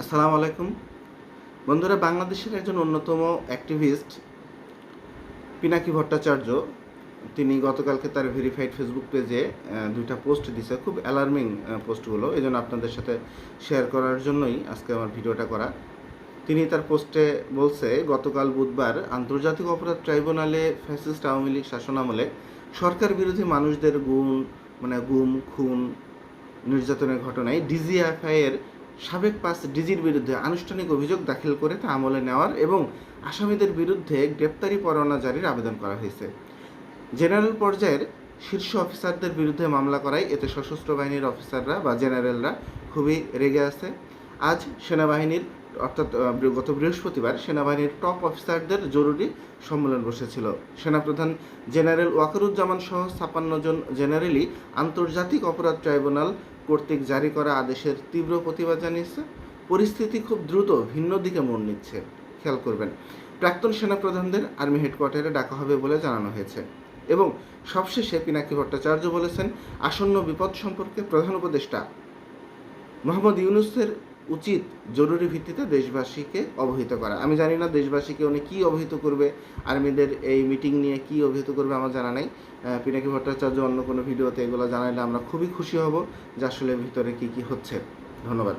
আসসালামু আলাইকুম বন্ধুরা। বাংলাদেশের একজন অন্যতম অ্যাক্টিভিস্ট পিনাকি ভট্টাচার্য তিনি গতকালকে তার ভেরিফাইড ফেসবুক পেজে দুইটা পোস্ট দিছে, খুব অ্যালার্মিং পোস্টগুলো। এই জন্য আপনাদের সাথে শেয়ার করার জন্যই আজকে আমার ভিডিওটা করা। তিনি তার পোস্টে বলছে, গতকাল বুধবার আন্তর্জাতিক অপরাধ ট্রাইব্যুনালে ফ্যাসিস্ট আওয়ামী লীগ শাসনামলে সরকার বিরোধী মানুষদের গুম খুন নির্যাতনের ঘটনায় ডিজিএফআইয়ের সাবেক 5 ডিজির বিরুদ্ধে আনুষ্ঠানিক অভিযোগ দাখিল করে তা আমলে নেওয়ার এবং আসামিদের বিরুদ্ধে গ্রেপ্তারি পরোয়ানা জারির আবেদন করা হয়েছে। জেনারেল পর্যায়ের শীর্ষ অফিসারদের বিরুদ্ধে মামলা করায় এতে সশস্ত্র বাহিনীর অফিসাররা বা জেনারেলরা খুবই রেগে আছে। আজ সেনাবাহিনীর অর্থাৎ গত বৃহস্পতিবার সেনাবাহিনীর টপ অফিসারদের জরুরি সম্মেলন বসেছিল। সেনাপ্রধান জেনারেল ওয়াকারুজ্জামান সহ 56 জন জেনারেলই আন্তর্জাতিক অপরাধ ট্রাইব্যুনাল কর্তৃক জারি করা আদেশের তীব্র প্রতিবাদ জানিয়েছে। পরিস্থিতি খুব দ্রুত ভিন্ন দিকে মোড় নিচ্ছে, খেয়াল করবেন। প্রাক্তন সেনাপ্রধানদের আর্মি হেডকোয়ার্টারে ডাকা হবে বলে জানানো হয়েছে। এবং সবশেষে পিনাকি ভট্টাচার্য বলেছেন, আসন্ন বিপদ সম্পর্কে প্রধান উপদেষ্টা মোহাম্মদ ইউনূসের উচিত জরুরি ভিত্তিতে দেশবাসীকে অবহিত করা। আমি জানি না দেশবাসীকে উনি কী অবহিত করবে, আর্মিদের এই মিটিং নিয়ে কী অবহিত করবে আমার জানা নেই। পিনাকি ভট্টাচার্য অন্য কোনো ভিডিওতে এগুলো জানাইলে আমরা খুবই খুশি হব যে আসলে ভিতরে কী কী হচ্ছে। ধন্যবাদ।